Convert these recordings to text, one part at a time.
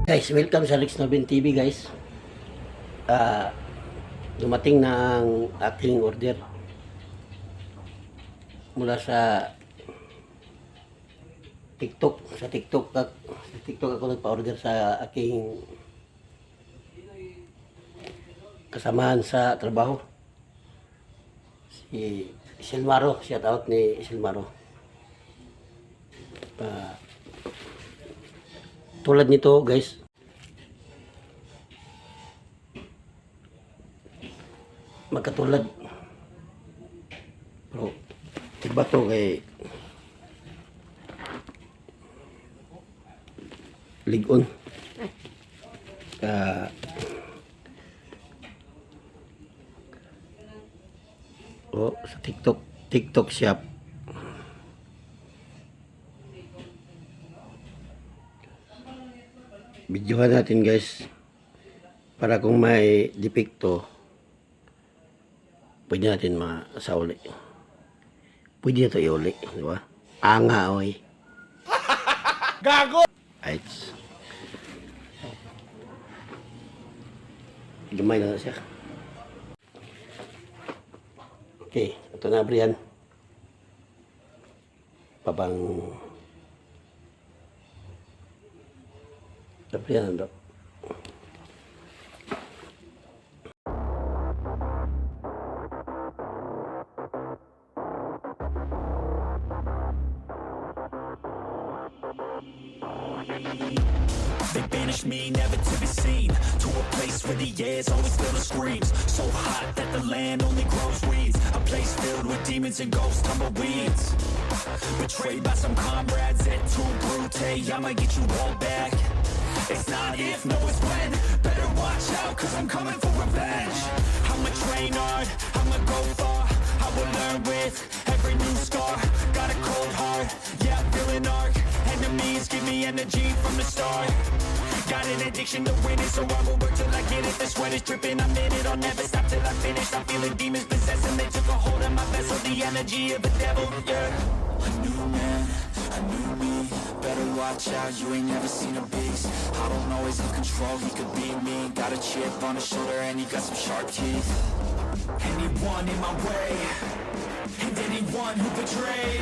Guys, welcome sa Rex Nobin TV guys. Dumating na ang aking order mula sa TikTok. Sa TikTok ako nagpa-order sa aking kasamahan sa trabaho. Si Silmaro, shout out ni Silmaro. Tulad nito guys, magkatulad, pero iba to kay ligon. Sa TikTok shop. Videohan natin guys, para kung may depekto pwede natin masauli. Pwede na ito iuli, di ba? Anga oy. Gago! Ay, gamay na siya. Okay, ito na Brian. Pabang Brian ando. They banished me, never to be seen, to a place where the air's always filled with screams. So hot that the land only grows weeds. A place filled with demons and ghosts, tumbleweeds. Betrayed by some comrades at too brute. I might get you all back. It's not if, no it's when. Better watch out, cause I'm coming for revenge. I'ma train hard, I'ma go far. I will learn with every new scar. Got a cold heart, yeah I'm feeling arc. Enemies give me energy from the start. Got an addiction to winning, so I will work till I get it. The sweat is dripping, I'm in it, I'll never stop till I finish. I'm feeling demons possessing, they took a hold of my vessel. The energy of a devil, yeah. A new man, a new me. Better watch out, you ain't never seen a beast. I don't always have control, he could be me. Got a chip on his shoulder and he got some sharp teeth. Anyone in my way, and anyone who betrayed,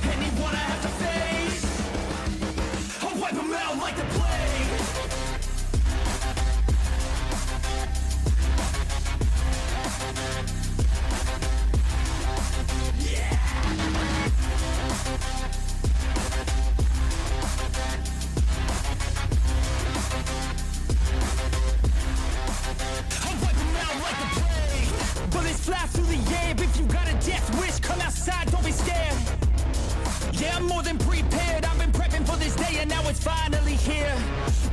anyone I have to face, I'll wipe them out like the plague. Fly through the air, if you got a death wish, come outside, don't be scared. Yeah, I'm more than prepared, I've been prepping for this day and now it's finally here.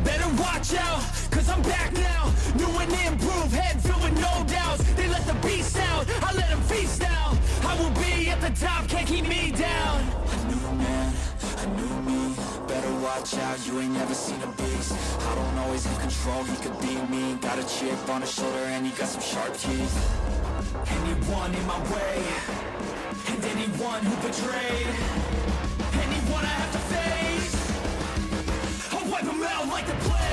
Better watch out, cause I'm back now. New and improved, head filled with no doubts. They let the beast out, I let them feast now. I will be at the top, can't keep me down. A new man, a new me. Better watch out, you ain't never seen a beast. I don't always have control, he could be me. Got a chip on his shoulder and he got some sharp teeth. Anyone in my way, and anyone who betrayed, anyone I have to face, I'll wipe them out like the plague.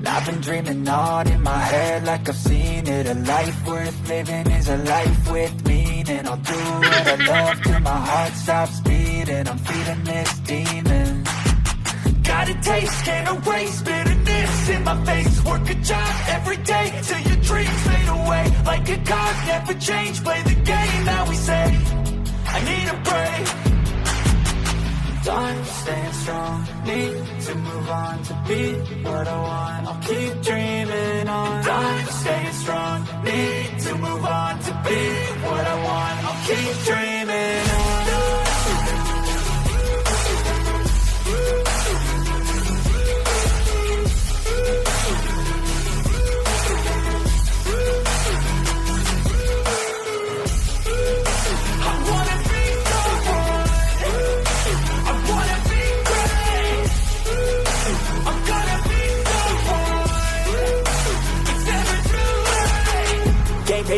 I've been dreaming on in my head like I've seen it. A life worth living is a life with meaning. I'll do what I love till my heart stops beating. I'm feeding this demon. Got a taste, can't erase bitterness in my face. Work a job every day till your dreams fade away. Like a card, never change, play the game that we say. I need a break. I'm staying strong, need to move on to be what I want. I'll keep dreaming on. I'm staying strong, need to move on to be what I want. I'll keep dreaming on.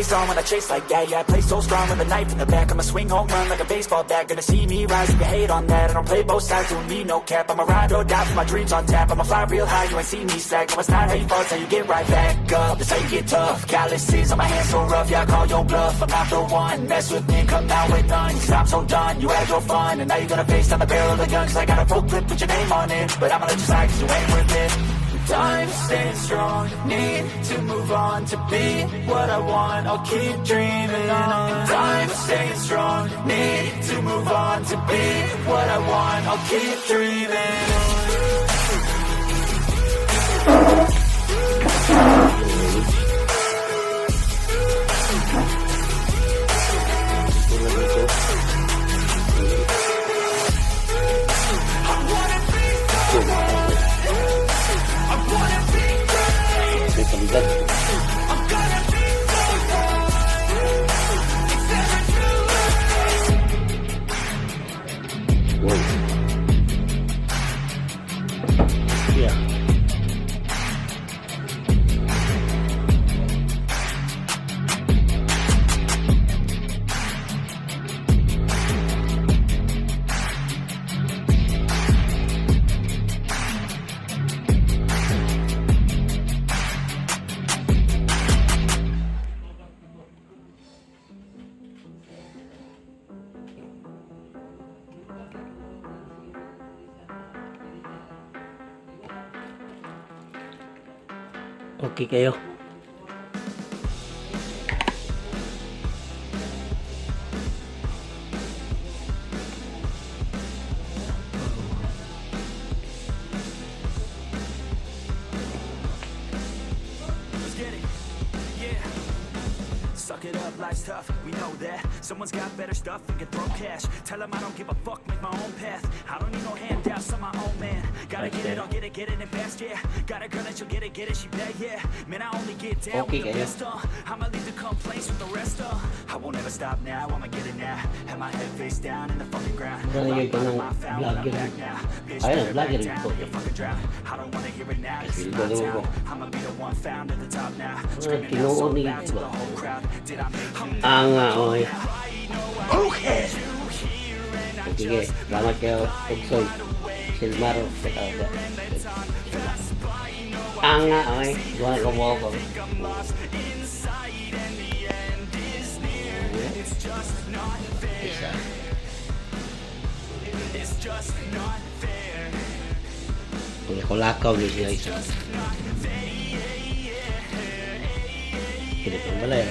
face on when I chase like that. Yeah, I play so strong with a knife in the back. I'ma swing home run like a baseball bat. Gonna see me rise, you can hate on that. I don't play both sides, doing me no cap. I'ma ride or die for my dreams on tap. I'ma fly real high, you ain't see me slack. No, it's not how you fall, it's how you get right back up. That's how you get tough. Calluses on my hands so rough, yeah, I call your bluff. I'm not the one, mess with me, come out with none. Cause I'm so done, you had your fun. And now you're gonna face down the barrel of the gun. Cause I got a full clip, put your name on it. But I'ma let you slide cause you ain't worth it. I'm staying strong, need to move on to be what I want, I'll keep dreaming on. I'm staying strong, need to move on to be what I want, I'll keep dreaming Okay kayo. Suck it up, life's tough, we know that. Someone's got better stuff and can throw cash. Tell them I don't give a fuck, make my own path. I don't need no handouts, I'm my own man. Gotta get it, I'll get it and fast, yeah. Got a girl that she'll get it, she bad, yeah. Man, I only get down with the best, I'ma leave the complaints with the rest, I won't ever stop now, I'ma get it now. Have my head face down in the fucking ground. Nalagay ko ng vlogger. Ayun, vlogger ito. I don't wanna hear it now, this is my town. I'ma be the one found at the top now. Tinuod ni oy. Okay. Sige, salamat kayo. Pugsoy. Silmaro. Oy. Duwan ko mo ako. Isa. Kung lakaw ni siya isa. Kilit yung balay.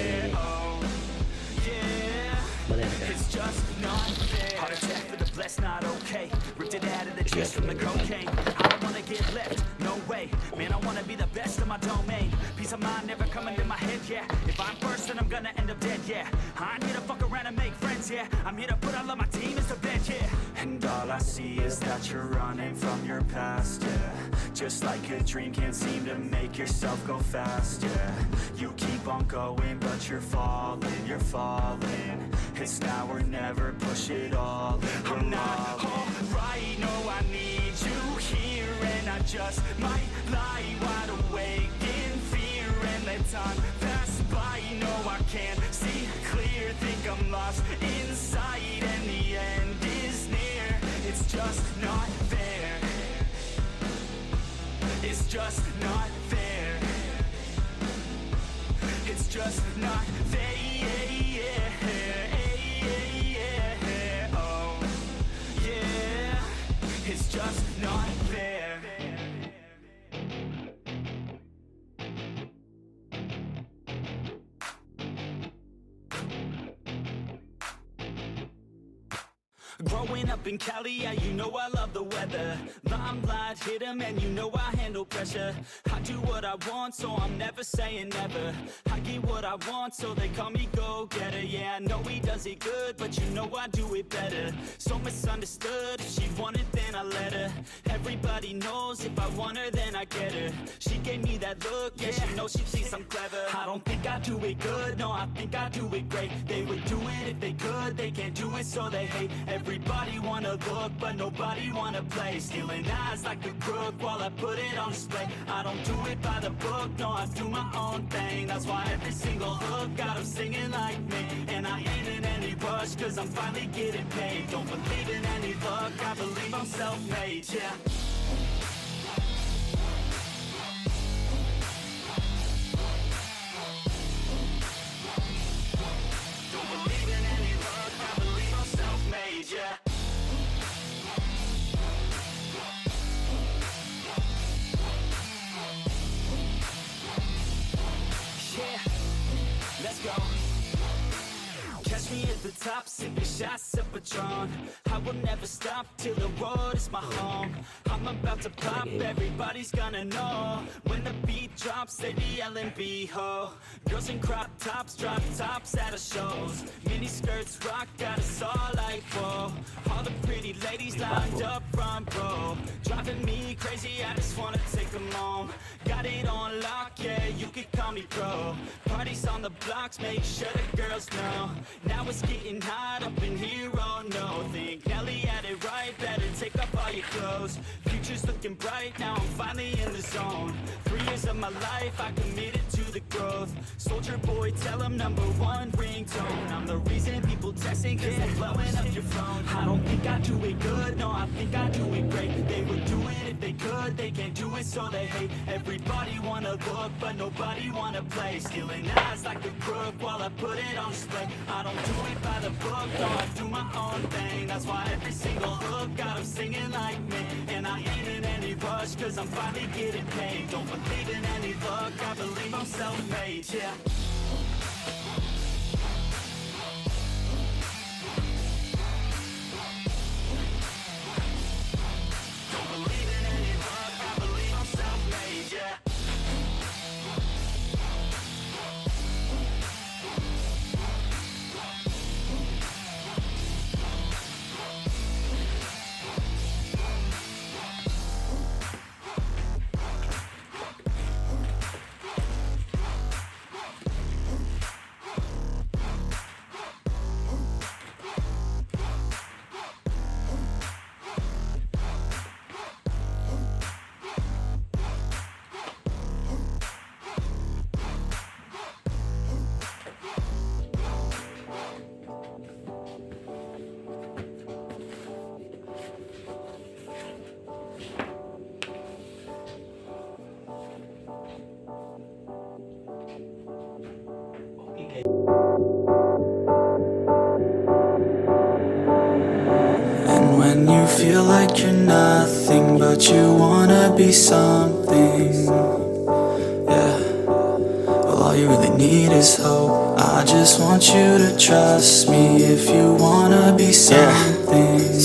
Heart attack for the blessed, not okay. Ripped it out of the chest from the cocaine. I don't wanna get left, no way. Man, I wanna be the best of my domain. Peace of mind never coming in my head, yeah. If I'm first, then I'm gonna end up dead, yeah. I ain't here to fuck around and make friends, yeah. I'm here to put all of my team into bed, yeah. And all I see is that you're running from your past, yeah. Just like a dream, can't seem to make yourself go fast, yeah. You keep on going, but you're falling. It's now or never, push it all in. I'm not alright, no, I need you here. And I just might lie wide awake in fear and let time pass by. No, I can't see clear, think I'm lost inside and the end is near. It's just not fair. It's just not fair. It's just not fair. It's just not fair. Growing up in Cali, yeah, you know I love the weather. Limelight hit 'em and you know I handle pressure. I do what I want, so I'm never saying never. I get what I want, so they call me go-getter. Yeah, I know he does it good, but you know I do it better. So misunderstood, if she wanted then I let her. Everybody knows if I want her then I get her. She gave me that look, yeah, she knows she thinks I'm clever. I don't think I do it good, no, I think I do it great. They would do it if they could, they can't do it so they hate every Everybody wanna look, but nobody wanna play. Stealing eyes like a crook while I put it on display. I don't do it by the book, no, I do my own thing. That's why every single hook got them singing like me. And I ain't in any rush, cause I'm finally getting paid. Don't believe in any luck, I believe I'm self-made, yeah. Don't believe in any luck, I believe I'm self-made, yeah. Yeah, let's go. Catch me at the top, sipping shots of Patron. I will never stop till the road is my home. I'm about to pop, everybody's gonna know. When the beat drops, they be yelling B-ho. Girls in crop tops, drop tops at our shows. Mini skirts rock, got us all like whoa. All the pretty ladies lined up front row. Driving me crazy, I just wanna take them home. Got it on lock, yeah, you could call me pro. Parties on the blocks, make sure the girls know. Now it's getting hot up in here, oh no. Think Nelly had it right, better take off all your clothes. Future's looking bright, now I'm finally in the zone. 3 years of my life, I committed to the growth. Soldier boy, tell him #1 ringtone. I'm the reason people texting, cause they're blowing up your phone. I don't think I do it good, no, I think I do it great. They would do it if they could, they can't do it so they hate. Everybody wanna look, but nobody wanna play. Stealing eyes like a crook while I put it on display. I don't do it by the book, no, I do my own thing. That's why every single hook got them singing like me. And I ain't in any rush, cause I'm finally getting paid. Don't believe in any luck, I believe I'm self-made, yeah. Don't believe in any luck, I believe I'm self-made, yeah. And when you feel like you're nothing, but you wanna be something, yeah. Well, all you really need is hope. I just want you to trust me if you wanna be something.